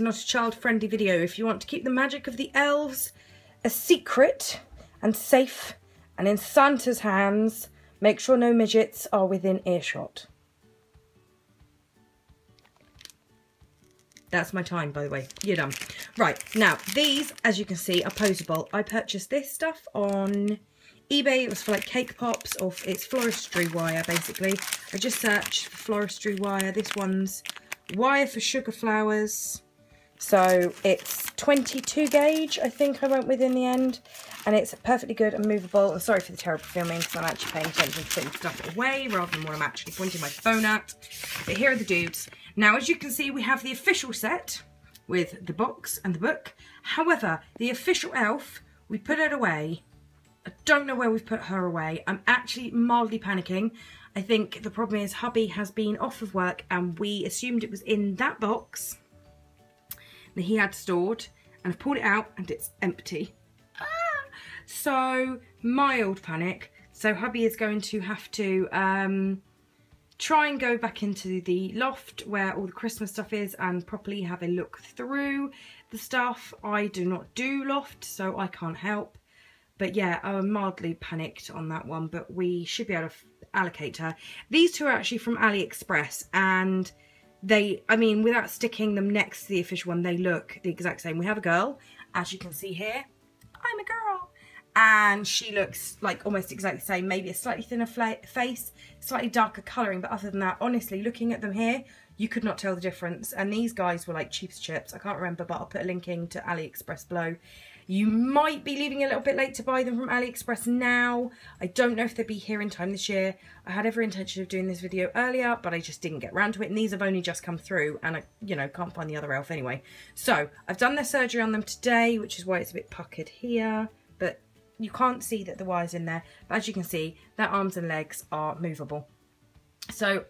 not a child-friendly video. If you want to keep the magic of the elves a secret and safe and in Santa's hands, make sure no midgets are within earshot. That's my time, by the way. You're done. Right, now, these, as you can see, are posable. I purchased this stuff on eBay. It was for like cake pops, or it's floristry wire, basically. I just searched for floristry wire. This one's wire for sugar flowers. So it's 22 gauge, I think I went with in the end. And it's perfectly good and movable. I'm sorry for the terrible filming, because I'm actually paying attention to putting stuff away rather than what I'm actually pointing my phone at. But here are the dudes. Now, as you can see, we have the official set with the box and the book. However, the official elf, we put it away. I don't know where we've put her away. I'm actually mildly panicking. I think the problem is hubby has been off of work and we assumed it was in that box that he had stored, and I've pulled it out and it's empty. So mild panic. So hubby is going to have to try and go back into the loft where all the Christmas stuff is and properly have a look through the stuff. I do not do loft, so I can't help. But yeah, I'm mildly panicked on that one, but we should be able to allocate her. These two are actually from AliExpress, and they, I mean, without sticking them next to the official one, they look the exact same. We have a girl, as you can see here. I'm a girl. And she looks like almost exactly the same, maybe a slightly thinner face, slightly darker colouring, but other than that, honestly, looking at them here, you could not tell the difference. And these guys were like cheap as chips. I can't remember, but I'll put a link in to AliExpress below. You might be leaving a little bit late to buy them from AliExpress now. I don't know if they'll be here in time this year. I had every intention of doing this video earlier, but I just didn't get around to it. And these have only just come through, and I, you know, can't find the other elf anyway. So I've done their surgery on them today, which is why it's a bit puckered here. But you can't see that the wire's in there. But as you can see, their arms and legs are movable. So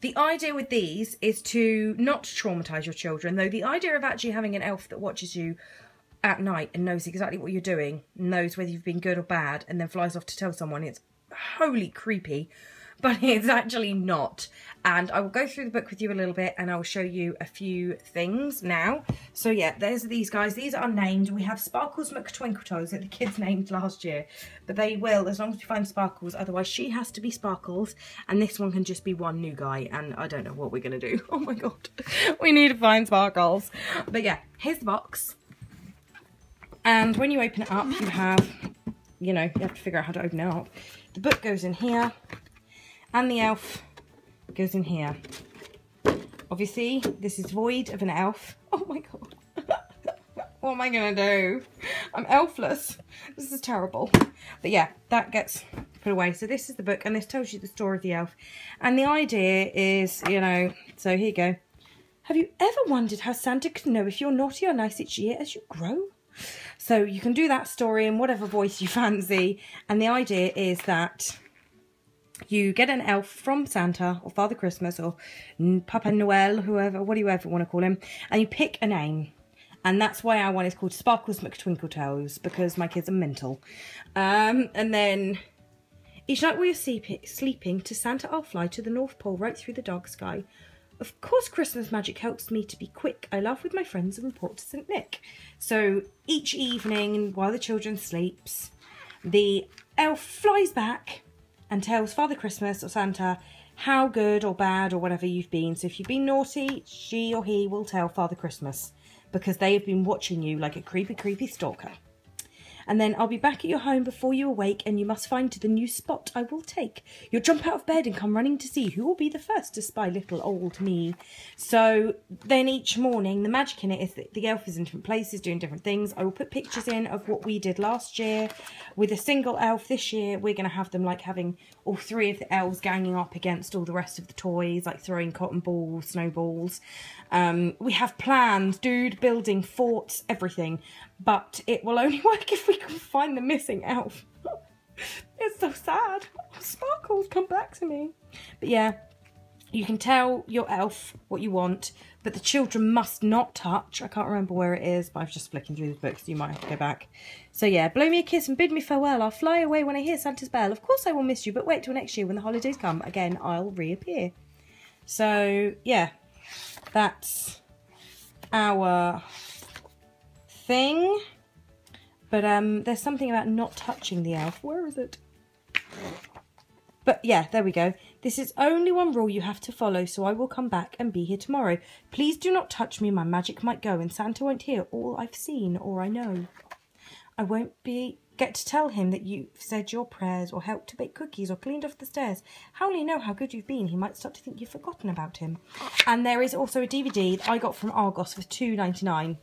the idea with these is to not traumatise your children, though the idea of actually having an elf that watches you at night and knows exactly what you're doing, knows whether you've been good or bad, and then flies off to tell someone, it's wholly creepy, but it's actually not. And I will go through the book with you a little bit and I will show you a few things now. So yeah, there's these guys. These are named. We have Sparkles McTwinkletoes that the kids named last year, but they will as long as we find Sparkles. Otherwise she has to be Sparkles, and this one can just be one new guy, and I don't know what we're going to do. Oh my god, we need to find Sparkles. But yeah, here's the box. And when you open it up, you have, you know, you have to figure out how to open it up. The book goes in here, and the elf goes in here. Obviously, this is void of an elf. Oh my god. What am I going to do? I'm elfless. This is terrible. But yeah, that gets put away. So this is the book, and this tells you the story of the elf. And the idea is, you know, so here you go. Have you ever wondered how Santa can know if you're naughty or nice each year as you grow? So you can do that story in whatever voice you fancy, and the idea is that you get an elf from Santa or Father Christmas or Papa Noel, whoever, whatever you want to call him, and you pick a name. And that's why our one is called Sparkles McTwinkletoes, because my kids are mental. And then each night while you're sleeping, to Santa I'll fly to the North Pole right through the dark sky. Of course, Christmas magic helps me to be quick. I laugh with my friends and report to St. Nick. So each evening, while the children sleeps, the elf flies back and tells Father Christmas or Santa how good or bad or whatever you've been. So if you've been naughty, she or he will tell Father Christmas, because they have been watching you like a creepy, creepy stalker. And then I'll be back at your home before you awake, and you must find the new spot I will take. You'll jump out of bed and come running to see who will be the first to spy little old me. So then each morning, the magic in it is that the elf is in different places doing different things. I will put pictures in of what we did last year with a single elf. This year, we're going to have them like having all three of the elves ganging up against all the rest of the toys, like throwing cotton balls, snowballs. We have plans, dude, building forts, everything. But it will only work if we can find the missing elf. It's so sad. Sparkles, come back to me. But yeah, you can tell your elf what you want, but the children must not touch. I can't remember where it is, but I've just flicking through the books, so you might have to go back. So yeah, blow me a kiss and bid me farewell. I'll fly away when I hear Santa's bell. Of course I will miss you, but wait till next year when the holidays come. Again, I'll reappear. So yeah, that's our thing. But there's something about not touching the elf. Where is it? But yeah, there we go. This is only one rule you have to follow, so I will come back and be here tomorrow. Please do not touch me, my magic might go, and Santa won't hear all I've seen or I know. I won't get to tell him that you've said your prayers or helped to bake cookies or cleaned off the stairs. How will he know how good you've been? He might start to think you've forgotten about him. And there is also a DVD that I got from Argos for $2.99.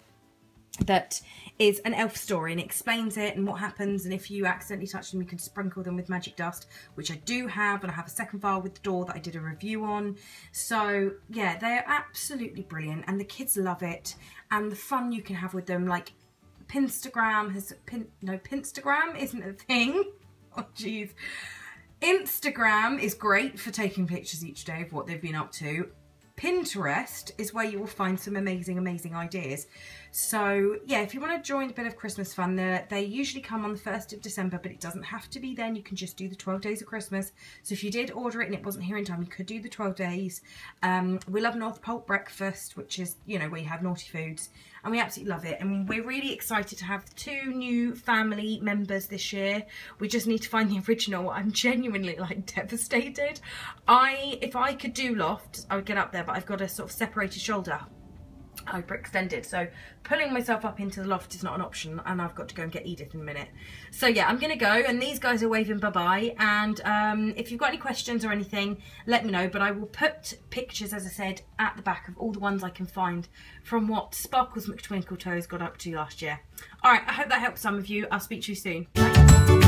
That is an elf story and explains it and what happens, and if you accidentally touch them you can sprinkle them with magic dust, which I do have, and I have a second file with the door that I did a review on. So yeah, they're absolutely brilliant and the kids love it, and the fun you can have with them. Like Pinstagram Pinstagram isn't a thing. Oh jeez. Instagram is great for taking pictures each day of what they've been up to. Pinterest is where you will find some amazing ideas. So yeah, if you want to join a bit of Christmas fun, they usually come on the 1st of December, but it doesn't have to be then. You can just do the 12 days of Christmas. So if you did order it and it wasn't here in time, you could do the 12 days. We love North Pole breakfast, which is, you know, where you have naughty foods, and we absolutely love it. And we're really excited to have 2 new family members this year. We just need to find the original. I'm genuinely like devastated. If I could do loft, I would get up there, but I've got a sort of separated shoulder, hyperextended, so pulling myself up into the loft is not an option, and I've got to go and get Edith in a minute. So yeah, I'm gonna go, and these guys are waving bye-bye, and if you've got any questions or anything, let me know, but I will put pictures, as I said, at the back of all the ones I can find from what Sparkles McTwinkletoes got up to last year. Alright, I hope that helps some of you. I'll speak to you soon. Bye.